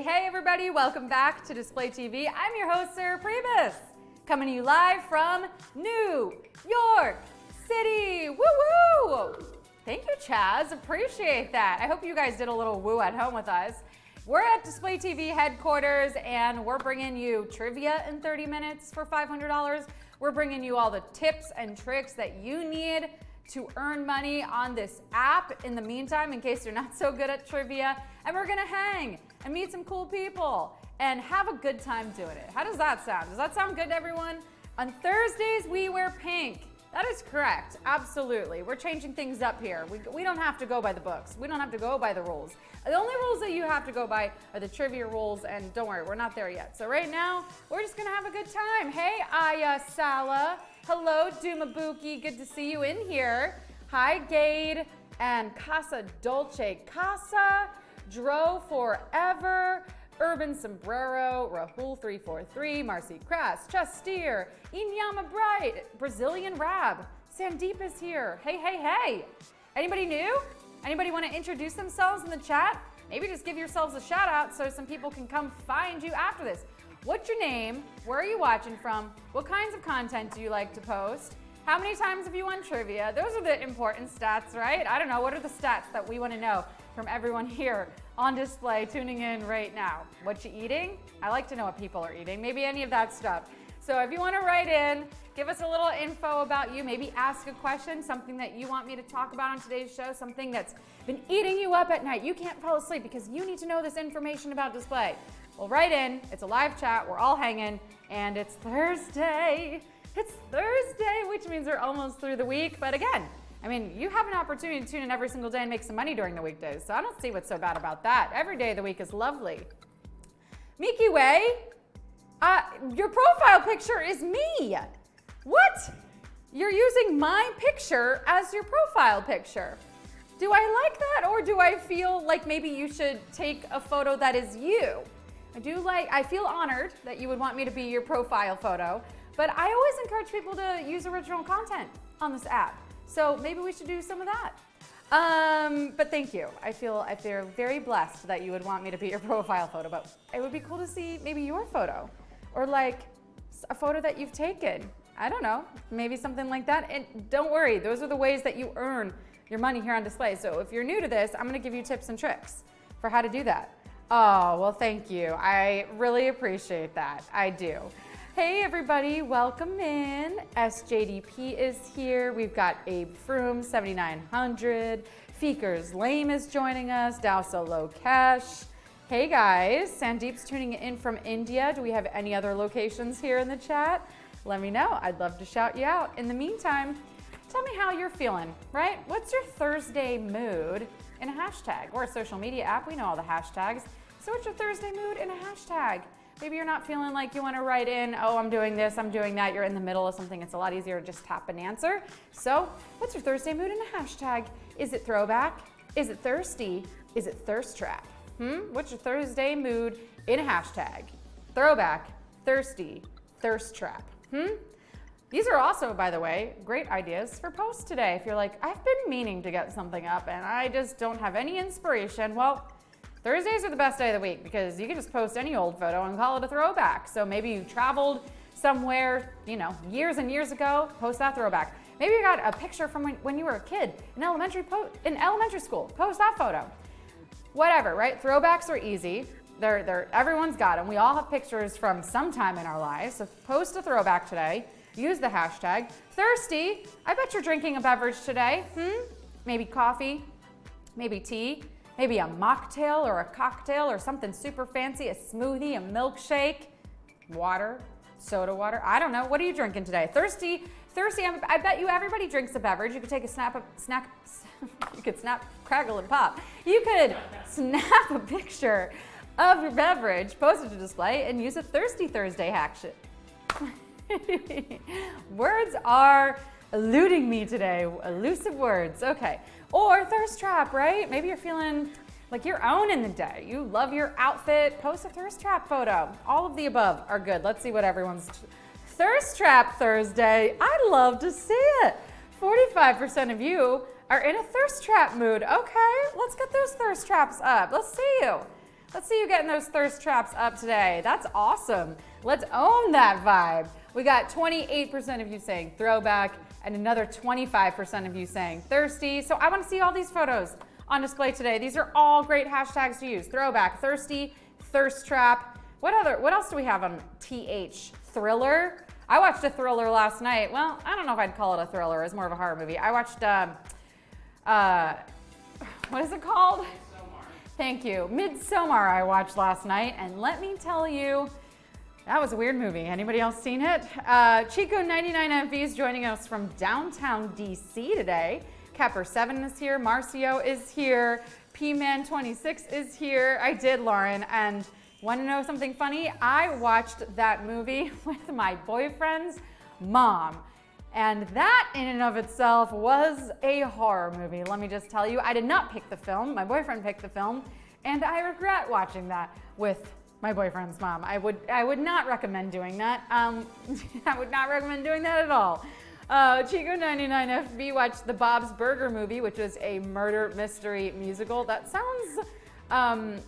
Hey everybody, welcome back to Display TV. I'm your host, Sarah Pribis, coming to you live from New York City. Woo woo! Thank you, Chaz, appreciate that. I hope you guys did a little woo at home with us. We're at Display TV headquarters and we're bringing you trivia in 30 minutes for $500. We're bringing you all the tips and tricks that you need to earn money on this app in the meantime, in case you're not so good at trivia. And we're gonna hang and meet some cool people and have a good time doing it. How does that sound? Does that sound good to everyone? On Thursdays, we wear pink. That is correct, absolutely. We're changing things up here. We don't have to go by the books. We don't have to go by the rules. The only rules that you have to go by are the trivia rules, and don't worry, we're not there yet. So right now, we're just gonna have a good time. Hey, Aya Sala. Hello, Dumabuki, good to see you in here. Hi, Gade and Casa Dolce. Casa, Dro Forever, Urban Sombrero, Rahul343, Marcy Crass, Chestier, Inyama Bright, Brazilian Rab, Sandeep is here. Hey, hey, hey. Anybody new? Anybody want to introduce themselves in the chat? Maybe just give yourselves a shout out so some people can come find you after this. What's your name? Where are you watching from? What kinds of content do you like to post? How many times have you won trivia? Those are the important stats, right? I don't know, what are the stats that we want to know from everyone here on display tuning in right now? What you eating? I like to know what people are eating, maybe any of that stuff. So if you want to write in, give us a little info about you, maybe ask a question, something that you want me to talk about on today's show, something that's been eating you up at night. You can't fall asleep because you need to know this information about display. Well, write in, it's a live chat, we're all hanging, and it's Thursday. It's Thursday, which means we're almost through the week, but again, I mean, you have an opportunity to tune in every single day and make some money during the weekdays, so I don't see what's so bad about that. Every day of the week is lovely. Miki Way, your profile picture is me. What? You're using my picture as your profile picture. Do I like that, or do I feel like maybe you should take a photo that is you? I feel honored that you would want me to be your profile photo, but I always encourage people to use original content on this app. So maybe we should do some of that. But thank you. I feel very blessed that you would want me to be your profile photo, but it would be cool to see maybe your photo or like a photo that you've taken. I don't know, maybe something like that. And don't worry, those are the ways that you earn your money here on display. So if you're new to this, I'm gonna give you tips and tricks for how to do that. Oh, well, thank you. I really appreciate that. I do. Hey, everybody, welcome in. SJDP is here. We've got Abe Froome, 7900. Feekers Lame is joining us. Dowsa Lokesh. Hey, guys. Sandeep's tuning in from India. Do we have any other locations here in the chat? Let me know. I'd love to shout you out. In the meantime, tell me how you're feeling, right? What's your Thursday mood in a hashtag? Or a social media app. We know all the hashtags. So what's your Thursday mood in a hashtag? Maybe you're not feeling like you want to write in, oh, I'm doing this, I'm doing that. You're in the middle of something. It's a lot easier to just tap an answer. So what's your Thursday mood in a hashtag? Is it throwback? Is it thirsty? Is it thirst trap? What's your Thursday mood in a hashtag? Throwback, thirsty, thirst trap. These are also, by the way, great ideas for posts today. If you're like, I've been meaning to get something up and I just don't have any inspiration. Well, Thursdays are the best day of the week because you can just post any old photo and call it a throwback. So maybe you traveled somewhere, years and years ago, post that throwback. Maybe you got a picture from when you were a kid in elementary school, post that photo. Whatever, right? Throwbacks are easy. Everyone's got them. We all have pictures from some time in our lives. So post a throwback today. Use the hashtag. Thirsty, I bet you're drinking a beverage today. Maybe coffee, maybe tea. Maybe a mocktail or a cocktail or something super fancy, a smoothie, a milkshake, water, soda water. I don't know. What are you drinking today? Thirsty. I bet you everybody drinks a beverage. You could take you could snap, crackle, and pop. You could snap a picture of your beverage, post it to display, and use a Thirsty Thursday action. Words are eluding me today. Elusive words. Okay. Or thirst trap, right? Maybe you're feeling like you're owning the day. You love your outfit. Post a thirst trap photo. All of the above are good. Let's see what everyone's thirst trap Thursday. I'd love to see it. 45% of you are in a thirst trap mood. Okay, let's get those thirst traps up. Let's see you. Let's see you getting those thirst traps up today. That's awesome. Let's own that vibe. We got 28% of you saying throwback and another 25% of you saying thirsty. So I want to see all these photos on display today. These are all great hashtags to use. Throwback, thirsty, thirst trap. What else do we have on TH? Thriller. I watched a thriller last night. Well, I don't know if I'd call it a thriller. It's more of a horror movie. I watched, what is it called? Thank you. Midsommar I watched last night, and let me tell you, that was a weird movie. Anybody else seen it? Chico99FV is joining us from downtown DC today. Kepper7 is here, Marcio is here, P-Man26 is here. I did, Lauren, and want to know something funny? I watched that movie with my boyfriend's mom. And that in and of itself was a horror movie. Let me just tell you, I did not pick the film. My boyfriend picked the film, and I regret watching that with my boyfriend's mom. I would not recommend doing that. I would not recommend doing that at all. Chico99FB watched the Bob's Burger movie, which is a murder mystery musical. That sounds,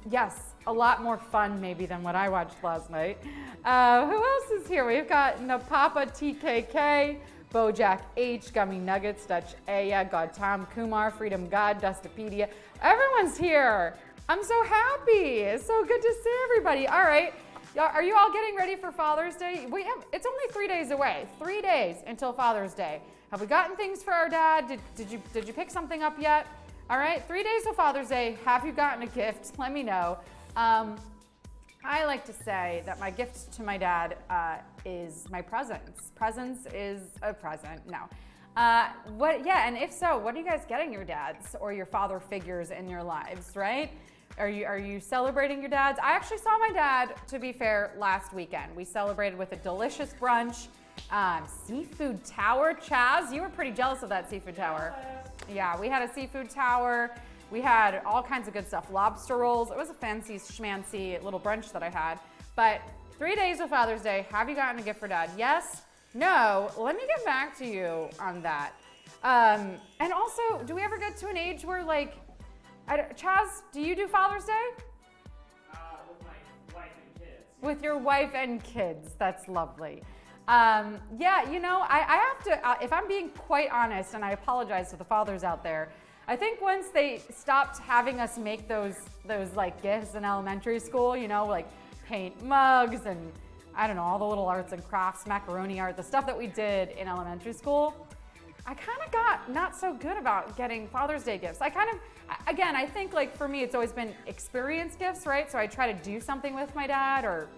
yes, a lot more fun maybe than what I watched last night. Who else is here? We've got Napapa TKK, Bojack H, Gummy Nuggets, Dutch Aya, God Tom Kumar, Freedom God, Dustopedia. Everyone's here. I'm so happy. It's so good to see everybody. All right. Are you all getting ready for Father's Day? It's only 3 days away. 3 days until Father's Day. Have we gotten things for our dad? Did you pick something up yet? All right. 3 days till Father's Day. Have you gotten a gift? Let me know. I like to say that my gift to my dad is my presents. Presents is a present. No. And if so, what are you guys getting your dads or your father figures in your lives, right? Are you celebrating your dads? I actually saw my dad, to be fair, last weekend. We celebrated with a delicious brunch, seafood tower. Chaz, you were pretty jealous of that seafood tower. Yeah, we had a seafood tower. We had all kinds of good stuff, lobster rolls. It was a fancy schmancy little brunch that I had. But 3 days of Father's Day, have you gotten a gift for dad? Yes? No? Let me get back to you on that. And also, do we ever get to an age where Chaz, do you do Father's Day? With my wife and kids. With your wife and kids, that's lovely. Yeah, I have to, if I'm being quite honest, and I apologize to the fathers out there, I think once they stopped having us make those gifts in elementary school, paint mugs and I don't know, all the little arts and crafts, macaroni art, the stuff that we did in elementary school, I kind of got not so good about getting Father's Day gifts. I think for me, it's always been experience gifts, right? So I try to do something with my dad or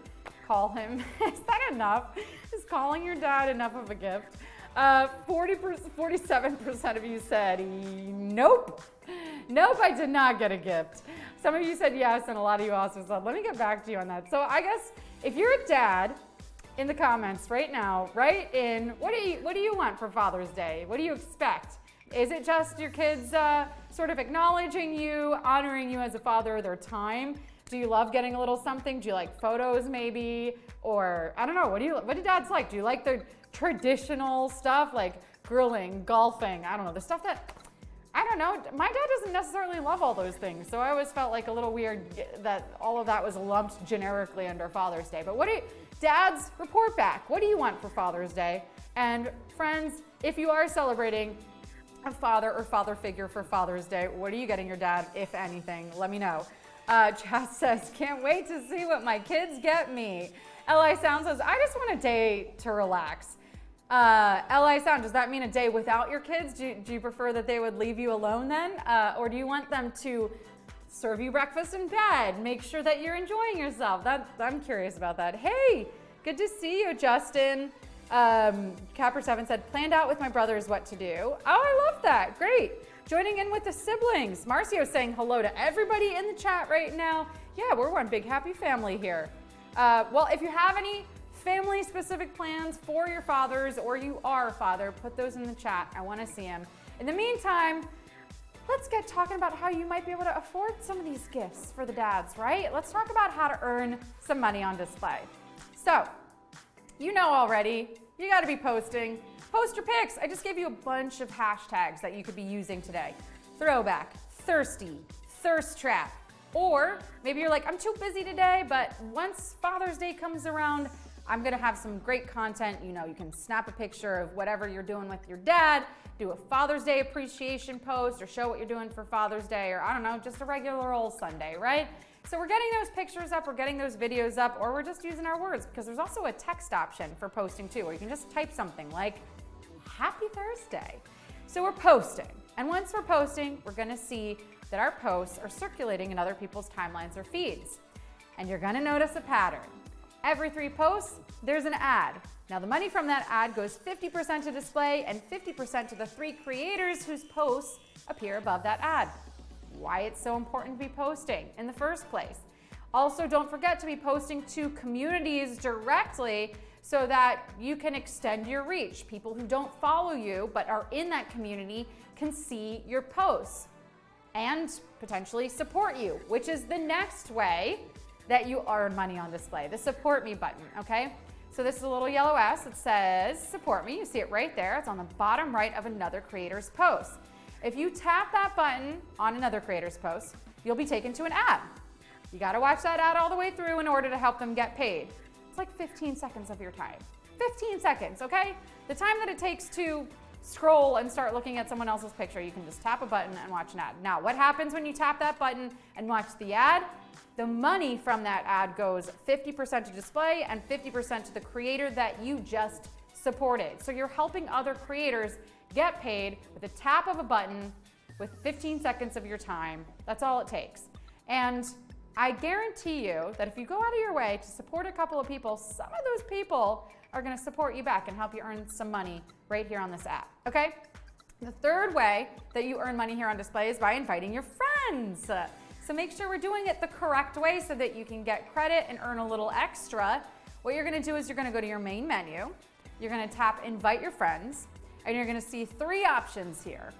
call him. Is that enough? Is calling your dad enough of a gift? 47% of you said, nope. Nope, I did not get a gift. Some of you said yes, and a lot of you also said, let me get back to you on that. So I guess if you're a dad, in the comments right now, write in, what do you want for Father's Day? What do you expect? Is it just your kids sort of acknowledging you, honoring you as a father, their time? Do you love getting a little something? Do you like photos maybe? Or I don't know, what do dads like? Do you like the traditional stuff like grilling, golfing? I don't know, the stuff that, I don't know, my dad doesn't necessarily love all those things. So I always felt like a little weird that all of that was lumped generically under Father's Day. But dads, report back. What do you want for Father's Day? And friends, if you are celebrating a father or father figure for Father's Day, what are you getting your dad, if anything? Let me know. Chaz says, can't wait to see what my kids get me. Li Sound says, I just want a day to relax. Li Sound, does that mean a day without your kids? Do you prefer that they would leave you alone then? Or do you want them to serve you breakfast in bed, make sure that you're enjoying yourself? I'm curious about that. Hey, good to see you, Justin. Capper7 said, planned out with my brothers what to do. Oh, I love that. Great. Joining in with the siblings. Marcio saying hello to everybody in the chat right now. Yeah, we're one big happy family here. Well, if you have any family-specific plans for your fathers or you are a father, put those in the chat. I want to see them. In the meantime, let's get talking about how you might be able to afford some of these gifts for the dads, right? Let's talk about how to earn some money on display. So, you know already, you got to be posting. Post your pics. I just gave you a bunch of hashtags that you could be using today. Throwback, thirsty, thirst trap, Or maybe you're like, I'm too busy today, but once Father's Day comes around, I'm gonna have some great content. You know, you can snap a picture of whatever you're doing with your dad, do a Father's Day appreciation post, or show what you're doing for Father's Day, or I don't know, just a regular old Sunday, right? So we're getting those pictures up, we're getting those videos up, or we're just using our words, because there's also a text option for posting too, where you can just type something like, Happy Thursday. So we're posting, and once we're posting, we're gonna see that our posts are circulating in other people's timelines or feeds. And you're gonna notice a pattern. Every 3 posts, there's an ad. Now the money from that ad goes 50% to display and 50% to the 3 creators whose posts appear above that ad. Why it's so important to be posting in the first place. Also, don't forget to be posting to communities directly so that you can extend your reach. People who don't follow you but are in that community can see your posts and potentially support you, which is the next way that you earn money on display, the support me button, okay? So this is a little yellow S. It says support me. You see it right there. It's on the bottom right of another creator's post. If you tap that button on another creator's post, you'll be taken to an ad. You gotta watch that ad all the way through in order to help them get paid. It's like 15 seconds of your time. 15 seconds, okay? The time that it takes to scroll and start looking at someone else's picture, you can just tap a button and watch an ad. Now, what happens when you tap that button and watch the ad? The money from that ad goes 50% to display and 50% to the creator that you just supported. So you're helping other creators get paid with a tap of a button with 15 seconds of your time. That's all it takes. And I guarantee you that if you go out of your way to support a couple of people, some of those people are gonna support you back and help you earn some money right here on this app, okay? The third way that you earn money here on display is by inviting your friends. So make sure we're doing it the correct way so that you can get credit and earn a little extra. What you're gonna do is you're gonna go to your main menu, you're gonna tap invite your friends, and you're gonna see 3 options here.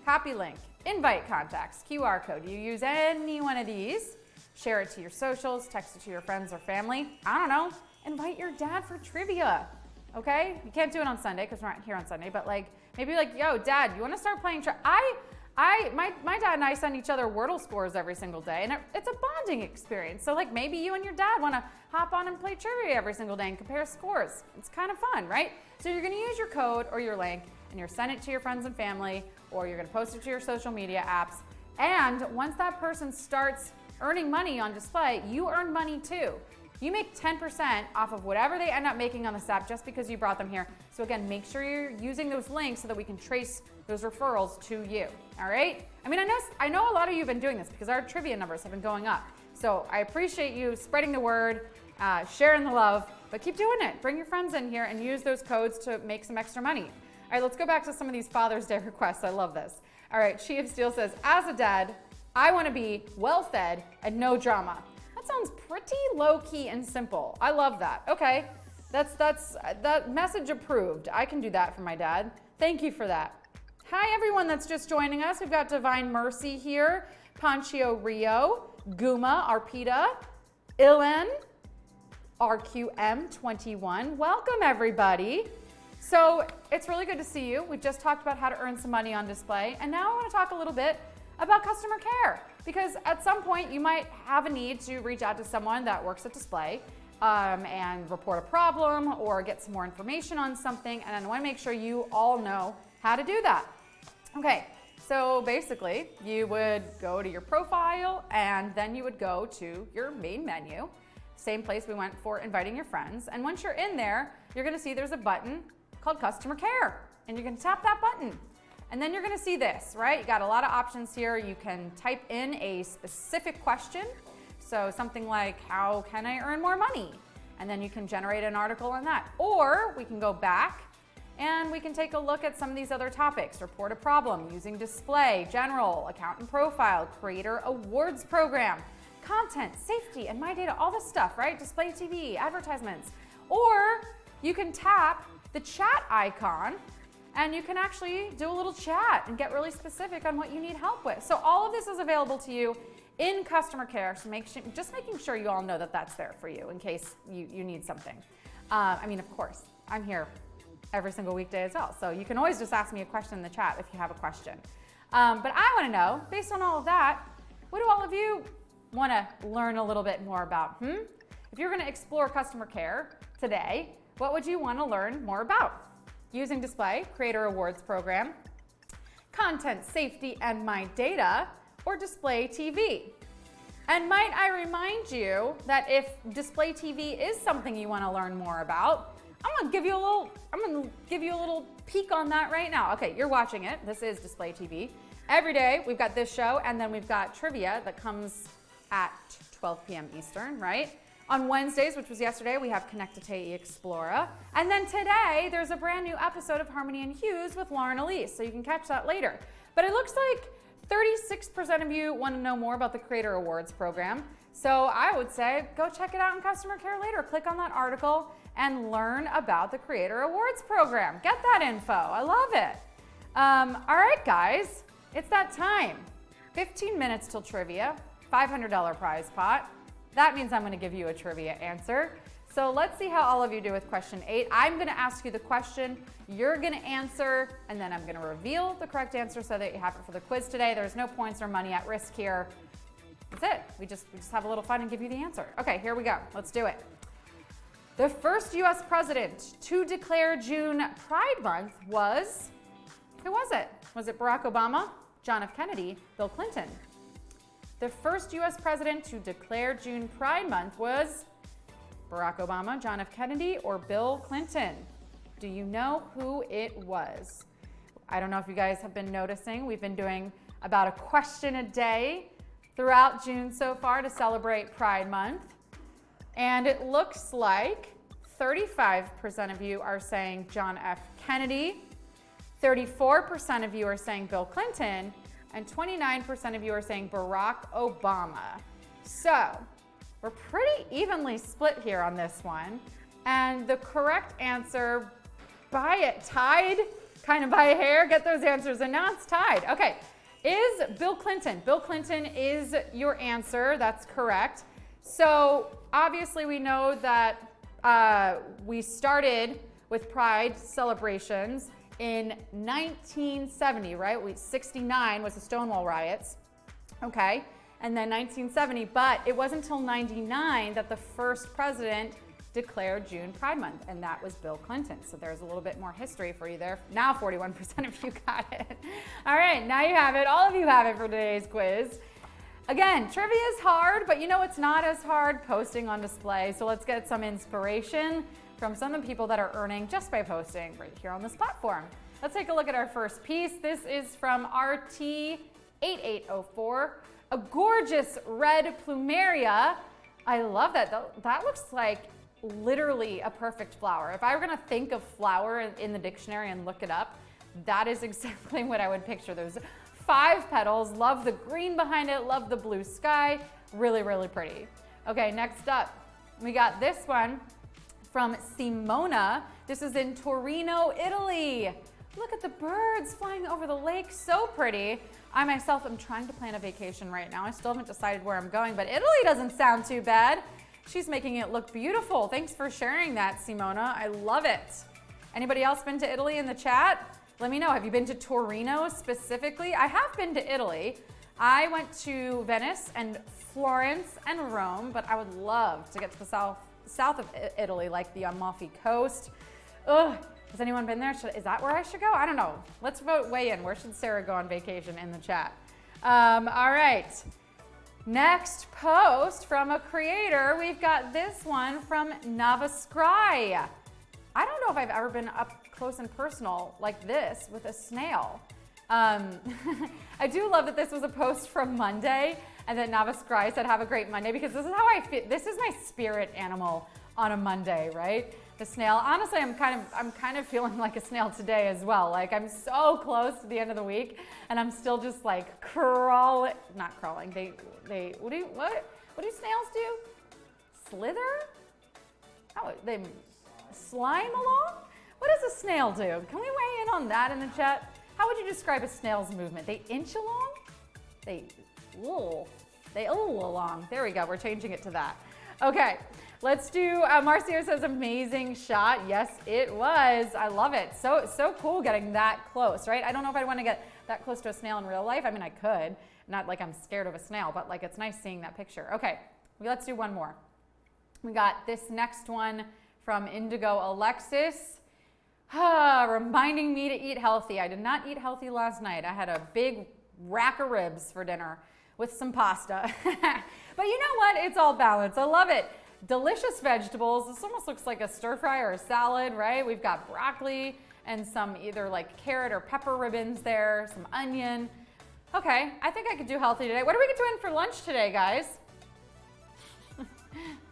Copy link, invite contacts, QR code. You use any one of these, share it to your socials, text it to your friends or family. I don't know, invite your dad for trivia, okay? You can't do it on Sunday because we're not here on Sunday, but like maybe like, yo, Dad, you wanna start playing my dad and I send each other Wordle scores every single day, and it's a bonding experience. So like maybe you and your dad wanna hop on and play trivia every single day and compare scores. It's kind of fun, right? So you're gonna use your code or your link, and you're send it to your friends and family, or you're gonna post it to your social media apps. And once that person starts earning money on display, you earn money too. You make 10% off of whatever they end up making on this app just because you brought them here. So again, make sure you're using those links so that we can trace those referrals to you, all right? I mean, I know a lot of you have been doing this because our trivia numbers have been going up. So I appreciate you spreading the word, sharing the love, but keep doing it. Bring your friends in here and use those codes to make some extra money. All right, let's go back to some of these Father's Day requests. I love this. All right, She of Steel says, as a dad, I wanna be well-fed and no drama. That sounds pretty low-key and simple. I love that. Okay, that message approved. I can do that for my dad. Thank you for that. Hi everyone that's just joining us. We've got Divine Mercy here, Panchio Rio, Guma Arpita, Ilan, RQM21. Welcome everybody. So it's really good to see you. We just talked about how to earn some money on display, and now I want to talk a little bit about customer care, because at some point you might have a need to reach out to someone that works at display and report a problem or get some more information on something, and I want to make sure you all know how to do that. Okay, so basically you would go to your profile and then you would go to your main menu, same place we went for inviting your friends, and once you're in there, you're gonna see there's a button called Customer Care, and you're gonna tap that button. And then you're gonna see this, right? You got a lot of options here. You can type in a specific question. So something like, how can I earn more money? And then you can generate an article on that. Or we can go back and we can take a look at some of these other topics. Report a problem, using display, general, account and profile, creator awards program, content, safety, and my data, all this stuff, right? Display TV, advertisements. Or you can tap the chat icon and you can actually do a little chat and get really specific on what you need help with. So all of this is available to you in customer care. So just making sure you all know that that's there for you in case you need something. I mean, of course, I'm here every single weekday as well. So you can always just ask me a question in the chat if you have a question. But I want to know, based on all of that, what do all of you want to learn a little bit more about? If you're going to explore customer care today, what would you want to learn more about? Using display, creator awards program, content safety and my data, or display TV. And might I remind you that if display TV is something you want to learn more about, I'm gonna give you a little peek on that right now. Okay, you're watching it. This is display TV. Every day we've got this show, and then we've got trivia that comes at 12 p.m. Eastern, right? On Wednesdays, which was yesterday, we have Connected Explora. And then today, there's a brand new episode of Harmony and Hues with Lauren Elise, so you can catch that later. But it looks like 36% of you want to know more about the Creator Awards program. So I would say go check it out in customer care later. Click on that article and learn about the Creator Awards program. Get that info. I love it. All right, guys, it's that time. 15 minutes till trivia, $500 prize pot. That means I'm going to give you a trivia answer. So let's see how all of you do with question 8. I'm going to ask you the question, you're going to answer, and then I'm going to reveal the correct answer so that you have it for the quiz today. There's no points or money at risk here. That's it. We just have a little fun and give you the answer. Okay, here we go. Let's do it. The first U.S. president to declare June Pride Month was, who was it? Was it Barack Obama, John F. Kennedy, Bill Clinton? The first U.S. president to declare June Pride Month was Barack Obama, John F. Kennedy, or Bill Clinton? Do you know who it was? I don't know if you guys have been noticing, we've been doing about a question a day throughout June so far to celebrate Pride Month. And it looks like 35% of you are saying John F. Kennedy, 34% of you are saying Bill Clinton, and 29% of you are saying Barack Obama. So we're pretty evenly split here on this one. And the correct answer, tied, kind of by a hair, get those answers, and now it's tied. Okay, is Bill Clinton. Bill Clinton is your answer, that's correct. So obviously we know that we started with Pride celebrations in 1970, right? 69 was the Stonewall riots, okay? And then 1970, but it wasn't until 99 that the first president declared June Pride Month, and that was Bill Clinton. So there's a little bit more history for you there. Now 41% of you got it. All right, now you have it. All of you have it for today's quiz. Again, trivia is hard, but you know it's not as hard? Posting on display. So let's get some inspiration from some of the people that are earning just by posting right here on this platform. Let's take a look at our first piece. This is from RT8804, a gorgeous red plumeria. I love that. That looks like literally a perfect flower. If I were gonna think of flower in the dictionary and look it up, that is exactly what I would picture. There's 5 petals, love the green behind it, love the blue sky, really, really pretty. Okay, next up, we got this one from Simona. This is in Torino, Italy. Look at the birds flying over the lake, so pretty. I myself am trying to plan a vacation right now. I still haven't decided where I'm going, but Italy doesn't sound too bad. She's making it look beautiful. Thanks for sharing that, Simona. I love it. Anybody else been to Italy in the chat? Let me know. Have you been to Torino specifically? I have been to Italy. I went to Venice and Florence and Rome, but I would love to get to the south of Italy, like the Amalfi Coast. Ugh, has anyone been there? Is that where I should go? I don't know. Let's weigh in. Where should Sarah go on vacation in the chat? All right. Next post from a creator, we've got this one from Navascry. I don't know if I've ever been up close and personal like this with a snail. I do love that this was a post from Monday and that Navascry said have a great Monday, because this is how I feel. This is my spirit animal on a Monday, right? The snail. Honestly, I'm kind of feeling like a snail today as well. Like I'm so close to the end of the week and I'm still just like not crawling. What do snails do? Slither? Oh, they slime along? What does a snail do? Can we weigh in on that in the chat? How would you describe a snail's movement? They inch along? They along. There we go. We're changing it to that. Okay, let's do, Marcio says amazing shot. Yes, it was. I love it. So cool getting that close, right? I don't know if I'd want to get that close to a snail in real life. I mean, I could. Not like I'm scared of a snail, but like it's nice seeing that picture. Okay, let's do one more. We got this next one from Indigo Alexis. Reminding me to eat healthy. I did not eat healthy last night. I had a big rack of ribs for dinner with some pasta. But you know what? It's all balanced. I love it. Delicious vegetables. This almost looks like a stir fry or a salad, right? We've got broccoli and some either like carrot or pepper ribbons there, some onion. Okay, I think I could do healthy today. What are we doing for lunch today, guys?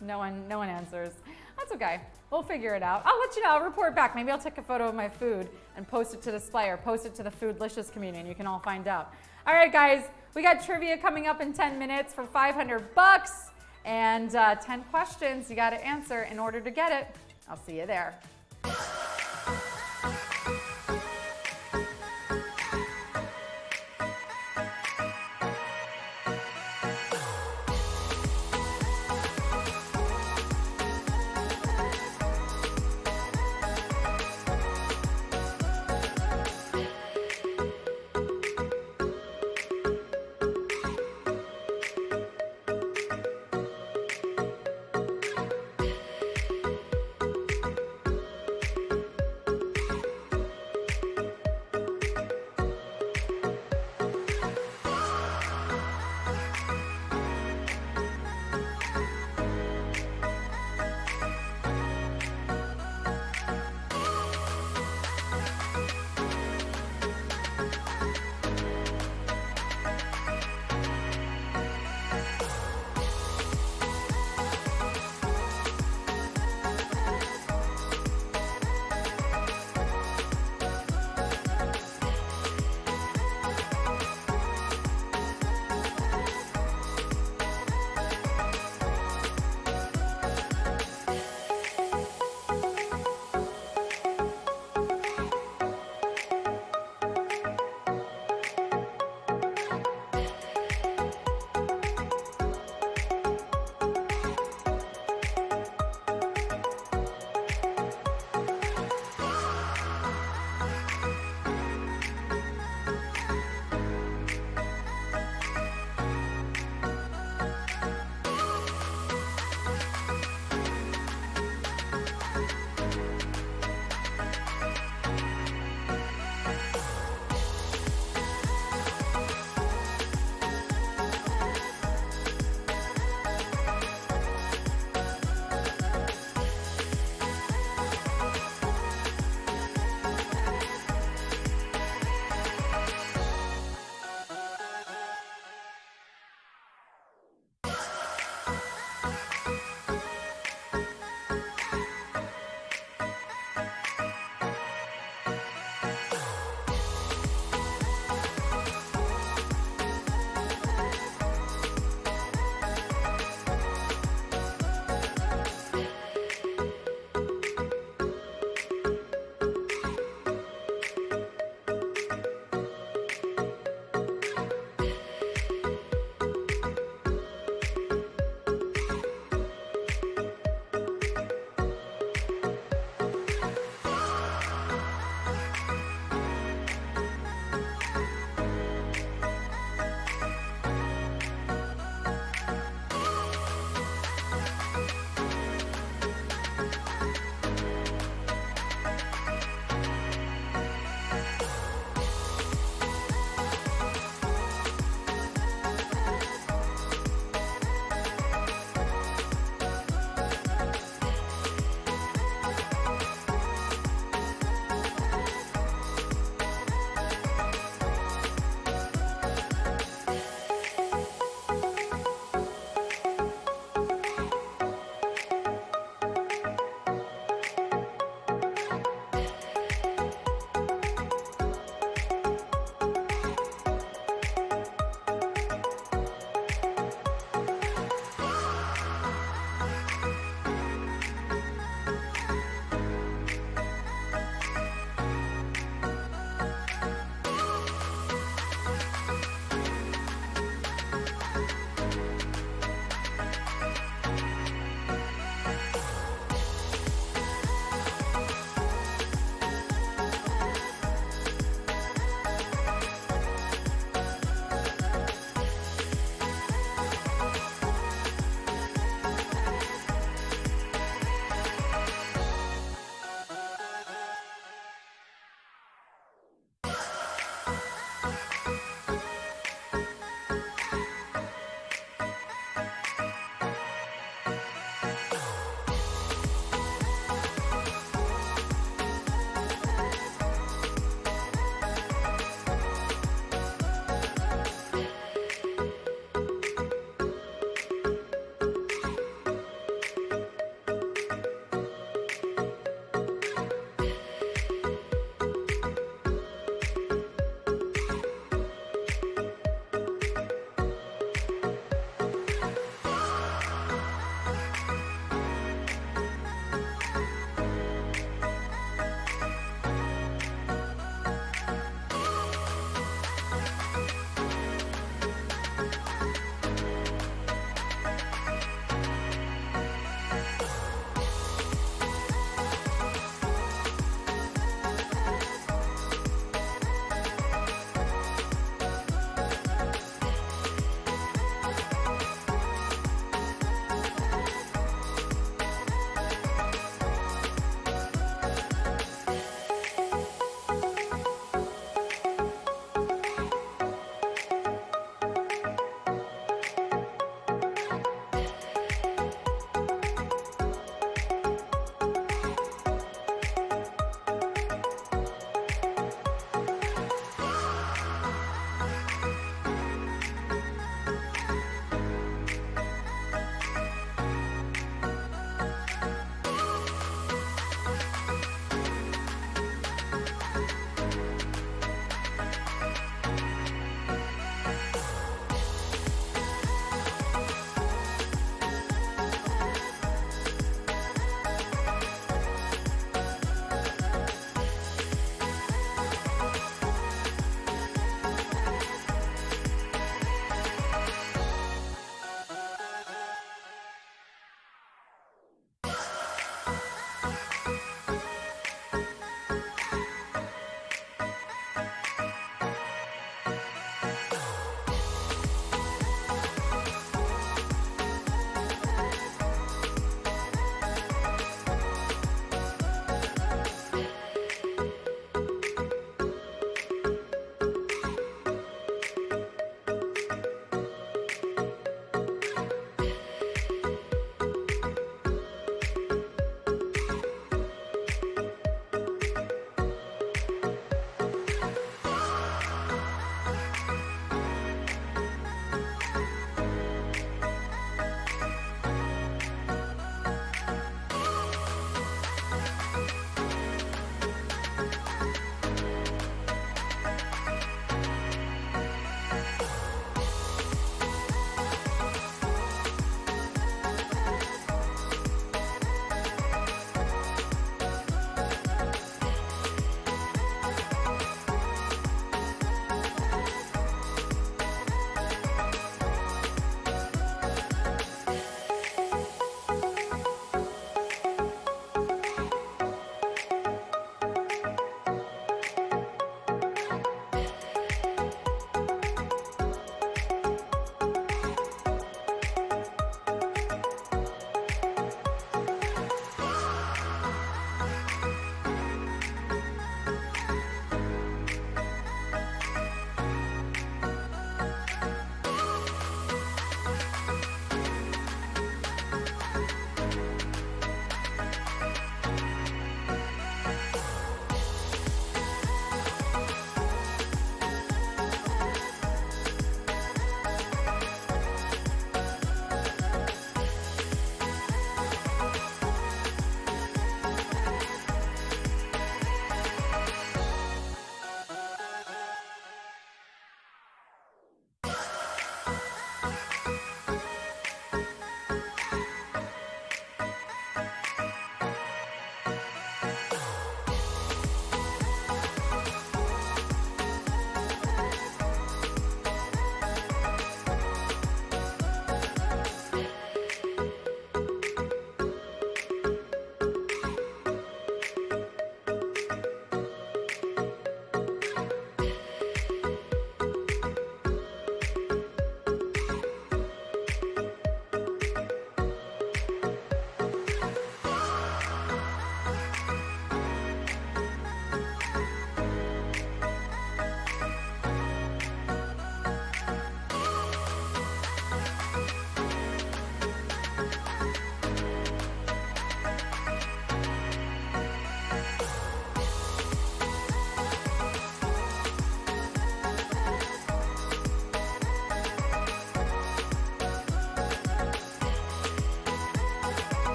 No one answers. That's okay. We'll figure it out. I'll let you know. I'll report back. Maybe I'll take a photo of my food and post it to display or post it to the Foodlicious community and you can all find out. All right, guys, we got trivia coming up in 10 minutes for $500 and 10 questions you got to answer in order to get it. I'll see you there.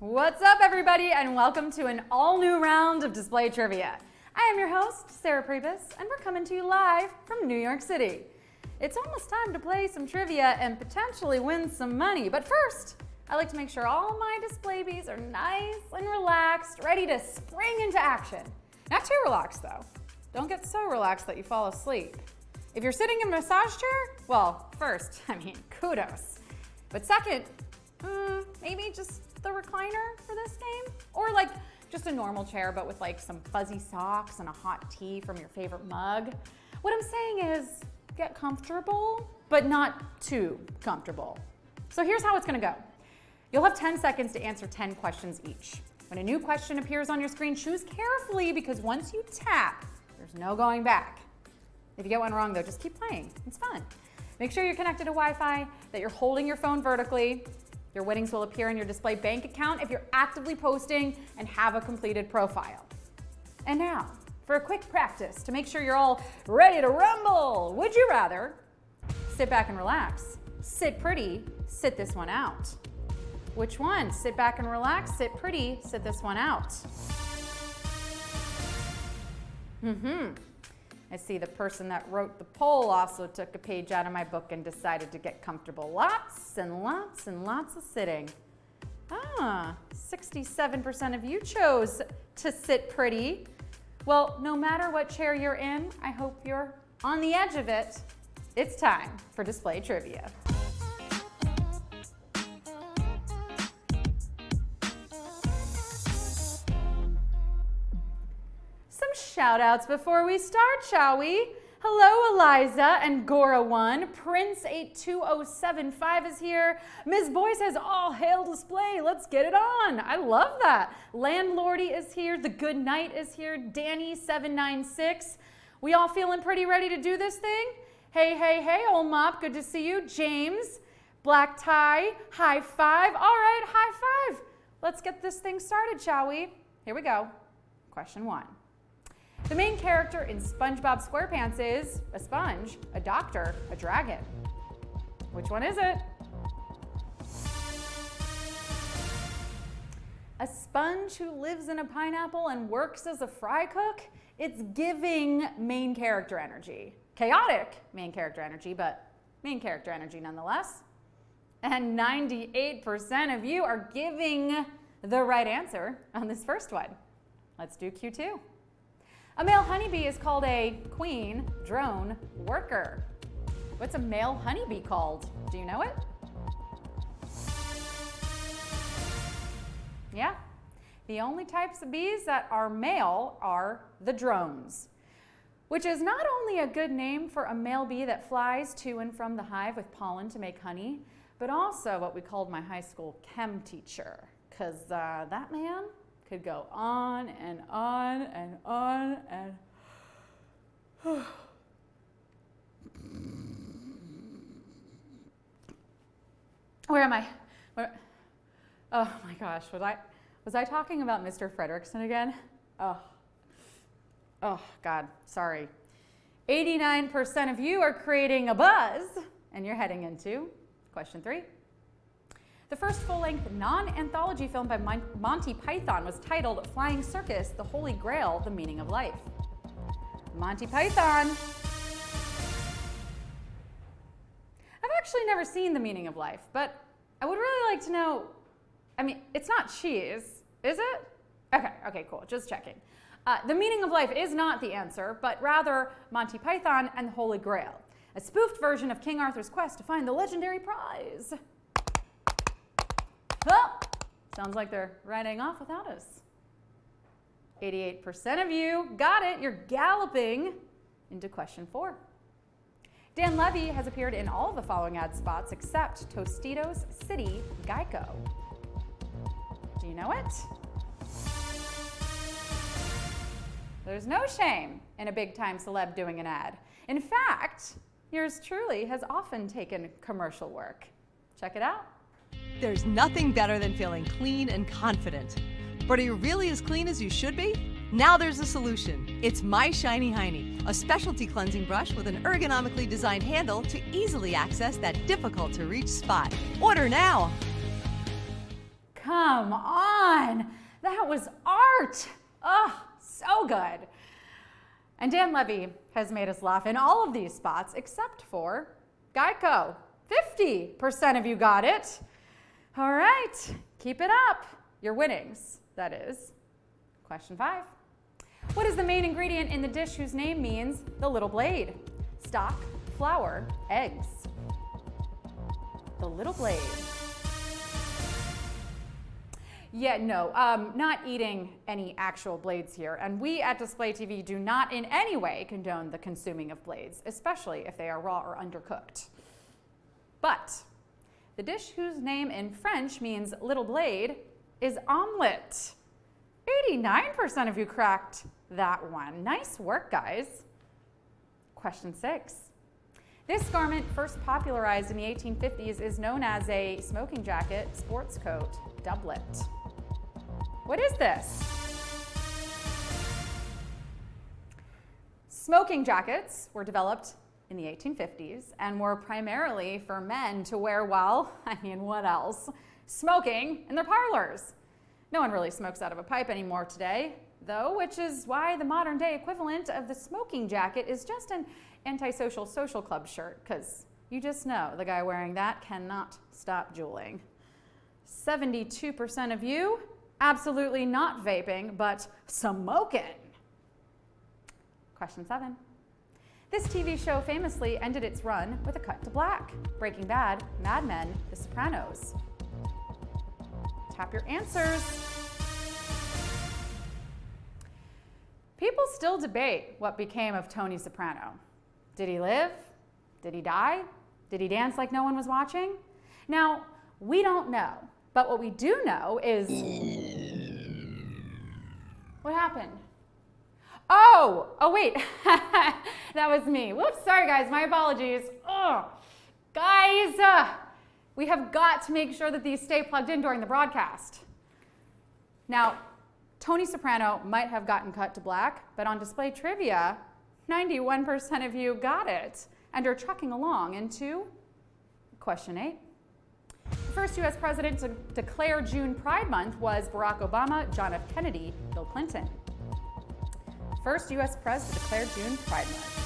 What's up, everybody, and welcome to an all-new round of Display Trivia. I am your host, Sarah Pribis, and we're coming to you live from New York City. It's almost time to play some trivia and potentially win some money, but first, I like to make sure all of my display bees are nice and relaxed, ready to spring into action. Not too relaxed, though. Don't get so relaxed that you fall asleep. If you're sitting in a massage chair, well, first, kudos. But second, maybe just the recliner for this game? Or like just a normal chair, but with like some fuzzy socks and a hot tea from your favorite mug. What I'm saying is get comfortable, but not too comfortable. So here's how it's gonna go. You'll have 10 seconds to answer 10 questions each. When a new question appears on your screen, choose carefully because once you tap, there's no going back. If you get one wrong though, just keep playing, it's fun. Make sure you're connected to Wi-Fi, that you're holding your phone vertically. Your winnings will appear in your display bank account if you're actively posting and have a completed profile. And now, for a quick practice to make sure you're all ready to rumble, would you rather sit back and relax, sit pretty, sit this one out? Which one? Sit back and relax, sit pretty, sit this one out. I see the person that wrote the poll also took a page out of my book and decided to get comfortable. Lots and lots and lots of sitting. 67% of you chose to sit pretty. Well, no matter what chair you're in, I hope you're on the edge of it. It's time for Display Trivia. Shout outs before we start, shall we? Hello, Eliza and Gora1. Prince82075 is here. Ms. Boy says, all hail display. Let's get it on. I love that. Landlordy is here. The Good Night is here. Danny796. We all feeling pretty ready to do this thing? Hey, old mop. Good to see you. James, Black Tie, high five. All right, high five. Let's get this thing started, shall we? Here we go. Question 1. The main character in SpongeBob SquarePants is a sponge, a doctor, a dragon. Which one is it? A sponge who lives in a pineapple and works as a fry cook? It's giving main character energy. Chaotic main character energy, but main character energy nonetheless. And 98% of you are giving the right answer on this first one. Let's do Q2. A male honeybee is called a queen drone worker. What's a male honeybee called? Do you know it? Yeah. The only types of bees that are male are the drones, which is not only a good name for a male bee that flies to and from the hive with pollen to make honey, but also what we called my high school chem teacher, because that man could go on and on and on and Where am I? Oh my gosh, was I talking about Mr. Fredrickson again? Oh God, sorry. 89% of you are creating a buzz, and you're heading into question 3. The first full-length non-anthology film by Monty Python was titled Flying Circus, The Holy Grail, The Meaning of Life. Monty Python. I've actually never seen The Meaning of Life, but I would really like to know, it's not cheese, is it? Okay, cool, just checking. The Meaning of Life is not the answer, but rather Monty Python and the Holy Grail, a spoofed version of King Arthur's quest to find the legendary prize. Well, sounds like they're riding off without us. 88% of you got it. You're galloping into question 4. Dan Levy has appeared in all of the following ad spots except Tostitos City Geico. Do you know it? There's no shame in a big-time celeb doing an ad. In fact, yours truly has often taken commercial work. Check it out. There's nothing better than feeling clean and confident. But are you really as clean as you should be? Now there's a solution. It's my Shiney Hiney, a specialty cleansing brush with an ergonomically designed handle to easily access that difficult-to-reach spot. Order now! come on. That was art. Oh, so good. And Dan Levy has made us laugh in all of these spots except for Geico. 50% of you got it. All right, keep it up. Your winnings, that is. Question 5. What is the main ingredient in the dish whose name means the little blade? Stock, flour, eggs. The little blade. Yeah, no, not eating any actual blades here. And we at Display TV do not in any way condone the consuming of blades, especially if they are raw or undercooked. But the dish whose name in French means little blade is omelet. 89% of you cracked that one. Nice work, guys. Question 6. This garment, first popularized in the 1850s, is known as a smoking jacket, sports coat, doublet. What is this? Smoking jackets were developed in the 1850s and were primarily for men to wear while, what else? Smoking in their parlors. No one really smokes out of a pipe anymore today, though, which is why the modern day equivalent of the smoking jacket is just an antisocial social club shirt, because you just know the guy wearing that cannot stop juuling. 72% of you absolutely not vaping, but smoking. Question 7. This TV show famously ended its run with a cut to black. Breaking Bad, Mad Men, The Sopranos. Tap your answers. People still debate what became of Tony Soprano. Did he live? Did he die? Did he dance like no one was watching? Now, we don't know, but what we do know is... What happened? Oh, wait, that was me. Whoops, sorry guys, my apologies. Oh, guys, we have got to make sure that these stay plugged in during the broadcast. Now, Tony Soprano might have gotten cut to black, but on display trivia, 91% of you got it and are trucking along into question 8. The first U.S. president to declare June Pride Month was Barack Obama, John F. Kennedy, Bill Clinton. First U.S. president to declare June Pride Month.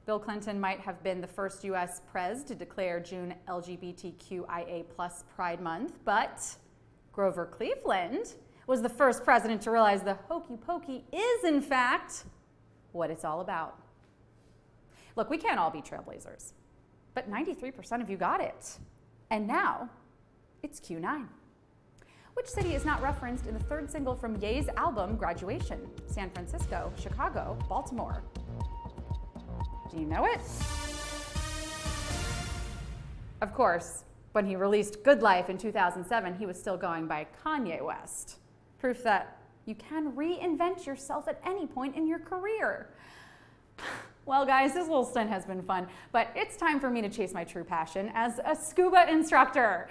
Bill Clinton might have been the first U.S. pres to declare June LGBTQIA+ Pride Month, but Grover Cleveland was the first president to realize the hokey pokey is, in fact, what it's all about. Look, we can't all be trailblazers, but 93% of you got it. And now, it's Q9. Which city is not referenced in the third single from Ye's album, Graduation? San Francisco, Chicago, Baltimore. Do you know it? Of course, when he released Good Life in 2007, he was still going by Kanye West. Proof that you can reinvent yourself at any point in your career. Well, guys, this little stint has been fun, but it's time for me to chase my true passion as a scuba instructor.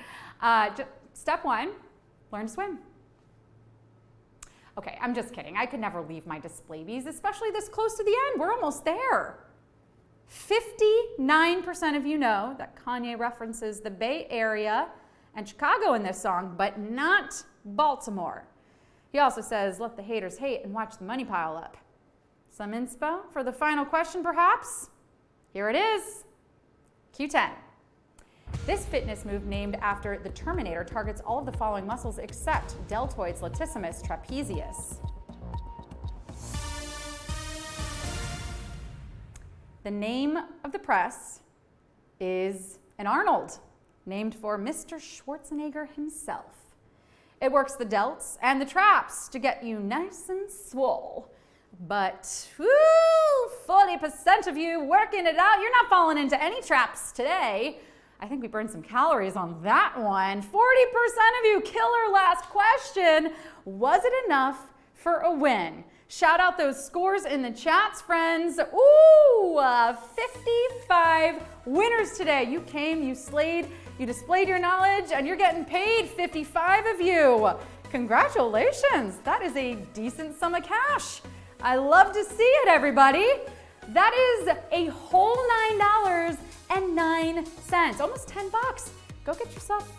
Step 1, learn to swim. Okay, I'm just kidding. I could never leave my display bees, especially this close to the end. We're almost there. 59% of you know that Kanye references the Bay Area and Chicago in this song, but not Baltimore. He also says, let the haters hate and watch the money pile up. Some inspo for the final question, perhaps? Here it is. Q10. This fitness move, named after the Terminator, targets all of the following muscles except deltoids, latissimus, trapezius. The name of the press is an Arnold, named for Mr. Schwarzenegger himself. It works the delts and the traps to get you nice and swole. But, 40% of you working it out, you're not falling into any traps today. I think we burned some calories on that one. 40% of you, killer last question. Was it enough for a win? Shout out those scores in the chats, friends. 55 winners today. You came, you slayed, you displayed your knowledge, and you're getting paid, 55 of you. Congratulations. That is a decent sum of cash. I love to see it, everybody. That is a whole $9.09, almost $10. Go get yourself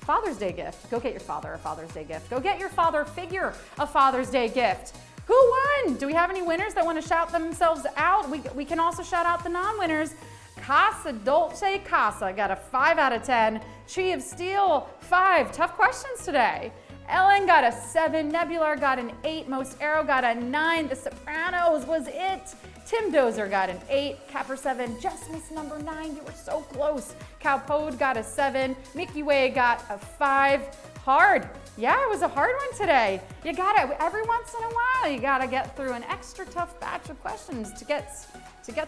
a Father's Day gift. Go get your father a Father's Day gift. Go get your father figure a Father's Day gift. Who won? Do we have any winners that want to shout themselves out? We can also shout out the non-winners. Casa Dolce Casa got a 5 out of 10. Tree of Steel, 5. Tough questions today. Ellen got a 7. Nebular got an 8. Most Arrow got a 9. The Sopranos was it. Tim Dozer got an 8. Capper 7 just missed number 9. You were so close. Cowpode got a 7. Mickey Way got a 5. Hard. Yeah, it was a hard one today. You gotta, every once in a while, you gotta get through an extra tough batch of questions to get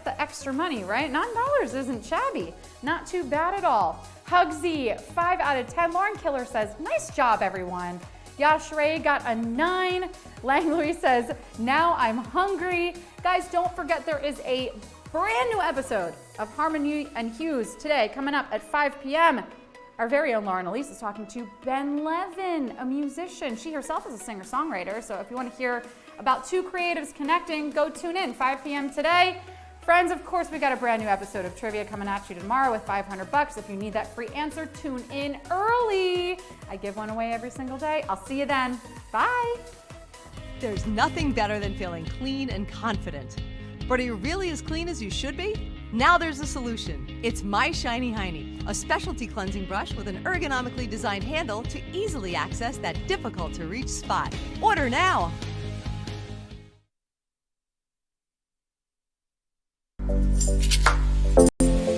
the extra money, right? $9 isn't shabby. Not too bad at all. Hugsy, 5 out of 10. Lauren Killer says, nice job, everyone. Yash Ray got a 9. Lang Louis says, now I'm hungry. Guys, don't forget there is a brand new episode of Harmony and Hughes today coming up at 5 p.m. Our very own Lauren Elise is talking to Ben Levin, a musician. She herself is a singer-songwriter, so if you want to hear about two creatives connecting, go tune in, 5 p.m. today. Friends, of course, we got a brand new episode of Trivia coming at you tomorrow with $500. If you need that free answer, tune in early. I give one away every single day. I'll see you then. Bye. There's nothing better than feeling clean and confident. But are you really as clean as you should be? Now there's a solution. It's My Shiney Hiney, a specialty cleansing brush with an ergonomically designed handle to easily access that difficult to reach spot. Order now.